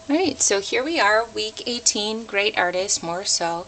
Alright, so here we are, week 18, Great Artist, Morisot,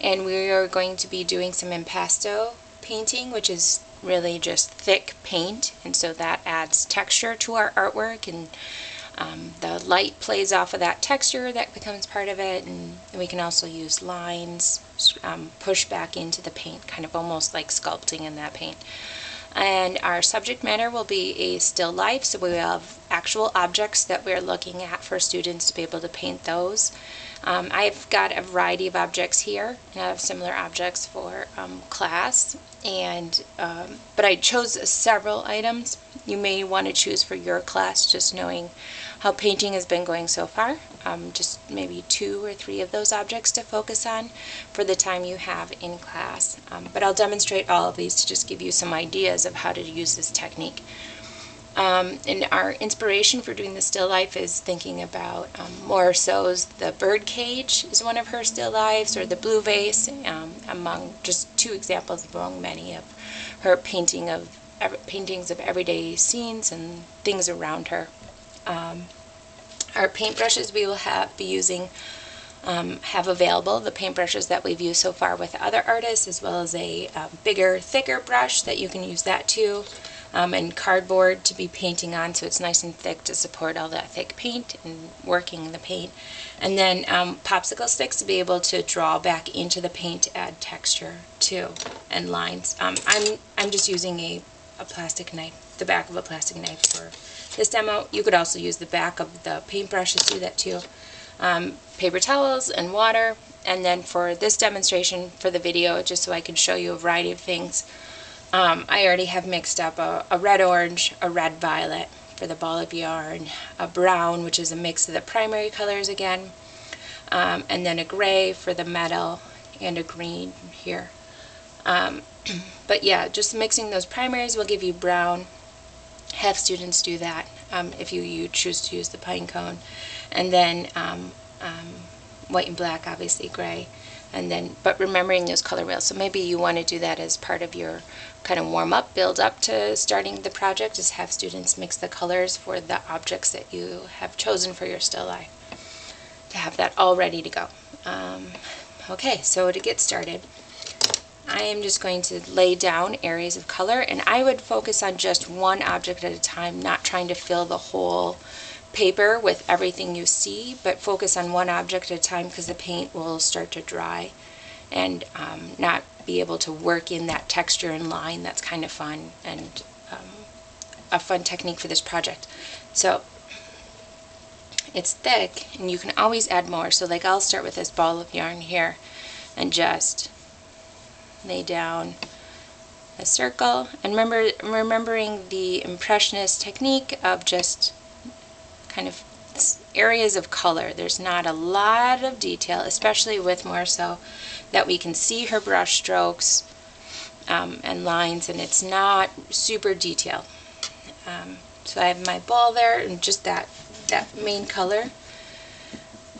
and we are going to be doing some impasto painting, which is really just thick paint, and so that adds texture to our artwork, and the light plays off of that texture that becomes part of it, and we can also use lines push back into the paint, kind of almost like sculpting in that paint. And our subject matter will be a still life, so we will have actual objects that we're looking at for students to be able to paint those. I've got a variety of objects here, and I have similar objects for class, and but I chose several items. You may want to choose for your class, just knowing how painting has been going so far. Just maybe 2 or 3 of those objects to focus on for the time you have in class. But I'll demonstrate all of these to just give you some ideas of how to use this technique. And our inspiration for doing the still life is thinking about Morisot's The Bird Cage is one of her still lifes, or the Blue Vase, among just 2 examples among many of her paintings of everyday scenes and things around her. Our paintbrushes we will be using have available, the paintbrushes that we've used so far with other artists, as well as a bigger, thicker brush that you can use that too, and cardboard to be painting on, so it's nice and thick to support all that thick paint and working in the paint. And then popsicle sticks to be able to draw back into the paint to add texture too, and lines. I'm just using a plastic knife, the back of a plastic knife for this demo. You could also use the back of the paintbrush to do that too. Paper towels and water, and then for this demonstration for the video, just so I can show you a variety of things, I already have mixed up a red-orange, a red-violet for the ball of yarn, a brown, which is a mix of the primary colors again, and then a gray for the metal, and a green here. But yeah, just mixing those primaries will give you brown. Have students do that if you choose to use the pine cone, and then white and black, obviously gray, and then but remembering those color wheels. So maybe you want to do that as part of your kind of warm up, build up to starting the project. Just have students mix the colors for the objects that you have chosen for your still life, to have that all ready to go. Okay, so to get started, I am just going to lay down areas of color, and I would focus on just one object at a time, not trying to fill the whole paper with everything you see, but focus on one object at a time, because the paint will start to dry and not be able to work in that texture and line. That's kind of fun, and a fun technique for this project. So it's thick, and you can always add more. So like I'll start with this ball of yarn here and just lay down a circle, and remembering the impressionist technique of just kind of areas of color. There's not a lot of detail, especially with Morisot, that we can see her brush strokes and lines, and it's not super detailed. So I have my ball there, and just that main color.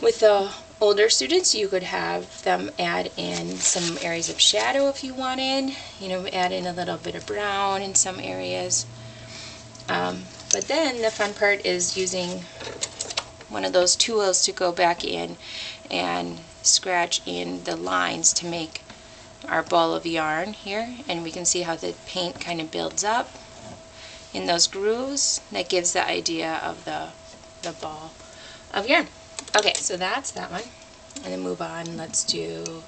With the older students, you could have them add in some areas of shadow if you wanted, add in a little bit of brown in some areas. But then the fun part is using one of those tools to go back in and scratch in the lines to make our ball of yarn here, and we can see how the paint kind of builds up in those grooves. That gives the idea of the ball of yarn. Okay, so that's that one. And then move on. Let's do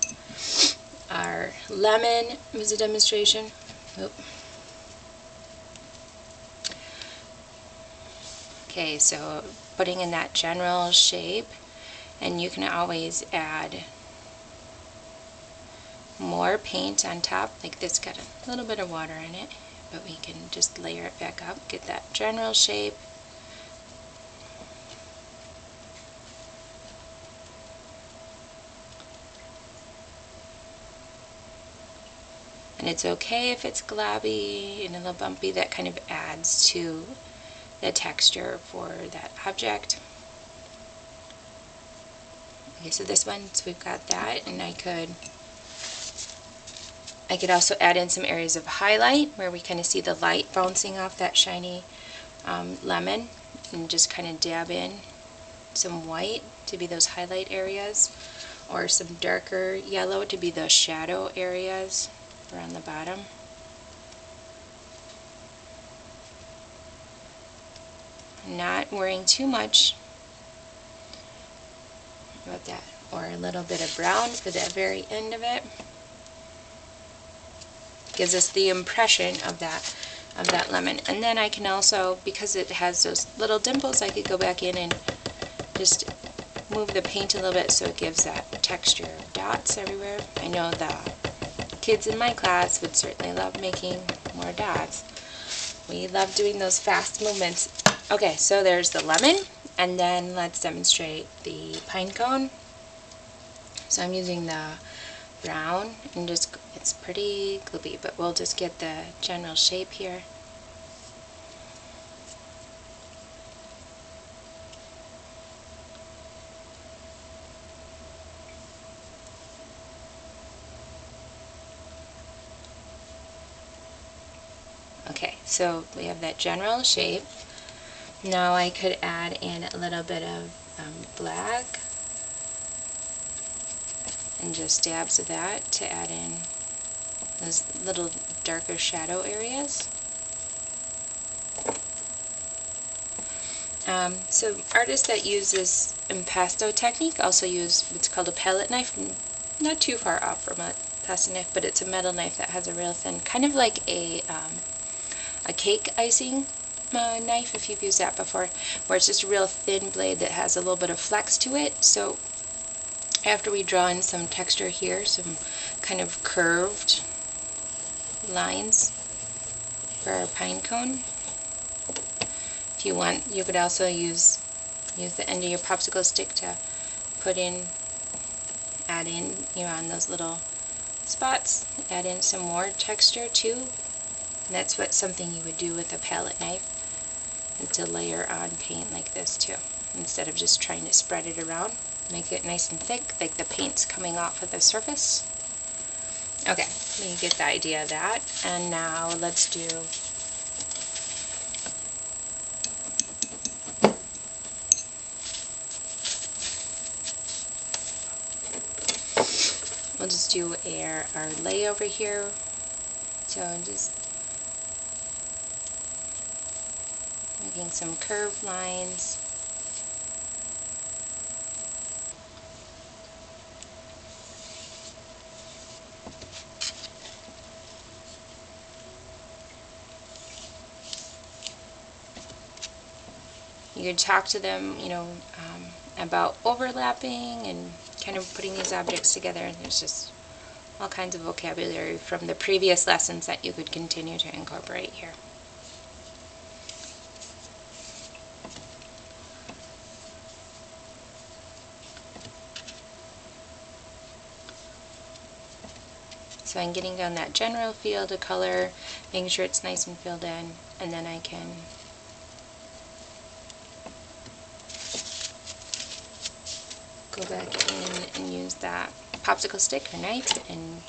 our lemon as a demonstration. Oop. Okay, so putting in that general shape, and you can always add more paint on top. Like this got a little bit of water in it, but we can just layer it back up, get that general shape. And it's okay if it's globby and a little bumpy. That kind of adds to the texture for that object. Okay, so this one, so we've got that, and I could also add in some areas of highlight where we kind of see the light bouncing off that shiny lemon, and just kind of dab in some white to be those highlight areas, or some darker yellow to be those shadow areas around the bottom. Not worrying too much about that, or a little bit of brown for the very end of it. Gives us the impression of that lemon. And then I can also, because it has those little dimples, I could go back in and just move the paint a little bit so it gives that texture of dots everywhere. I know the kids in my class would certainly love making more dots. We love doing those fast movements. Okay, so there's the lemon, and then let's demonstrate the pine cone. So I'm using the brown, and just, it's pretty gloopy, but we'll just get the general shape here. Okay, so we have that general shape. Now I could add in a little bit of black, and just dabs of that to add in those little darker shadow areas. So artists that use this impasto technique also use what's called a palette knife, not too far off from a pasta knife, but it's a metal knife that has a real thin, kind of like a cake icing knife, if you've used that before, where it's just a real thin blade that has a little bit of flex to it. So after we draw in some texture here, some kind of curved lines for our pine cone, if you want, you could also use the end of your popsicle stick to put in, add in, on those little spots, add in some more texture too. And that's something you would do with a palette knife, and to layer on paint like this too, instead of just trying to spread it around. Make it nice and thick, like the paint's coming off of the surface. Okay, you get the idea of that. And now let's do we'll just do our lay over here. So just making some curved lines. You could talk to them, about overlapping and kind of putting these objects together. And there's just all kinds of vocabulary from the previous lessons that you could continue to incorporate here. So I'm getting down that general field of color, making sure it's nice and filled in, and then I can go back in and use that popsicle stick or knife and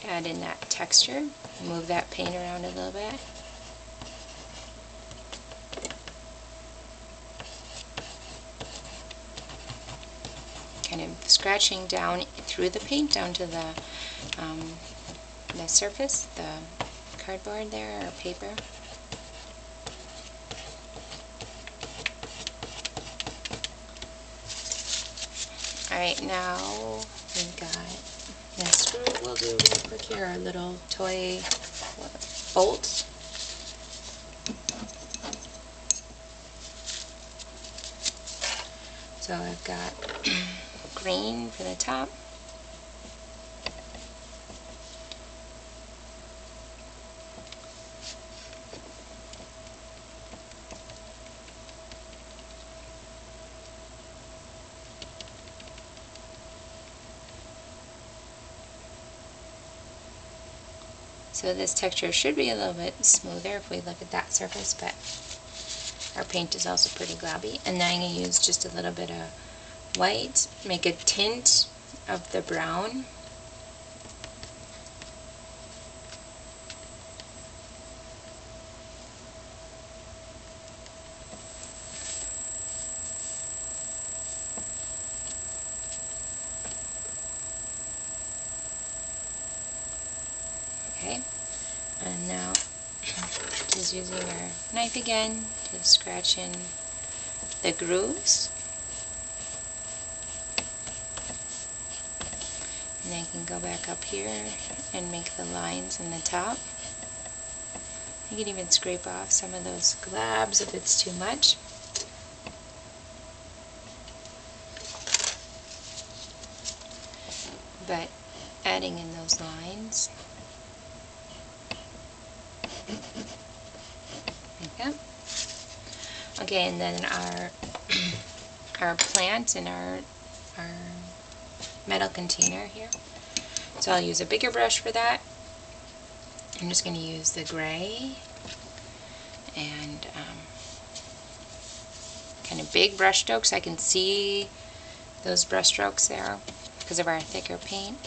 add in that texture, move that paint around a little bit. Kind of scratching down through the paint down to the surface, the cardboard there or paper. Alright, now we've got this screw. We'll do real quick here our little toy bolts. So I've got green for the top, so this texture should be a little bit smoother if we look at that surface, but our paint is also pretty globby. And then I'm going to use just a little bit of white, make a tint of the brown. is using our knife again to scratch in the grooves. And I can go back up here and make the lines in the top. You can even scrape off some of those glabs if it's too much. But adding in those lines. Like that. Okay, and then our plant in our metal container here. So I'll use a bigger brush for that. I'm just going to use the gray and kind of big brush strokes. I can see those brush strokes there because of our thicker paint.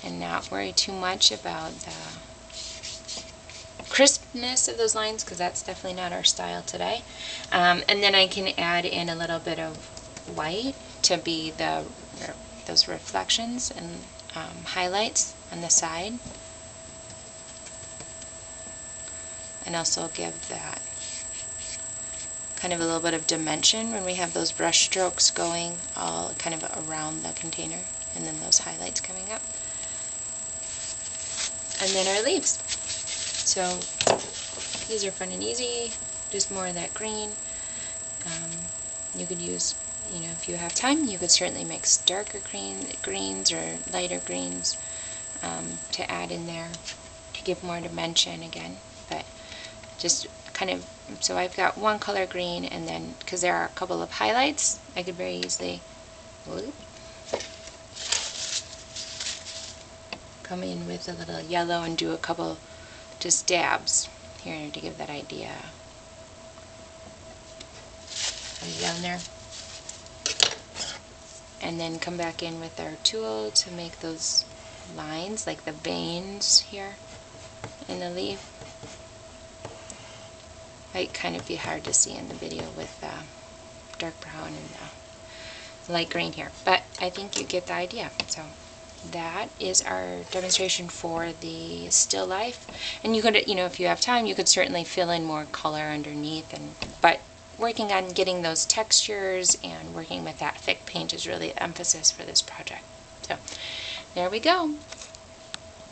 And not worry too much about the crispness of those lines because that's definitely not our style today. And then I can add in a little bit of white to be those reflections and highlights on the side, and also give that kind of a little bit of dimension when we have those brush strokes going all kind of around the container, and then those highlights coming up. And then our leaves. So these are fun and easy, just more of that green. You could use, if you have time, you could certainly mix darker greens or lighter greens to add in there to give more dimension again. But just kind of, so I've got one color green, and then because there are a couple of highlights, I could very easily come in with a little yellow and do a couple just dabs here to give that idea. Down there. And then come back in with our tool to make those lines, like the veins here in the leaf. Might kind of be hard to see in the video with dark brown and light green here, but I think you get the idea. So that is our demonstration for the still life. And you could, if you have time, you could certainly fill in more color underneath, but working on getting those textures and working with that thick paint is really the emphasis for this project. So there we go.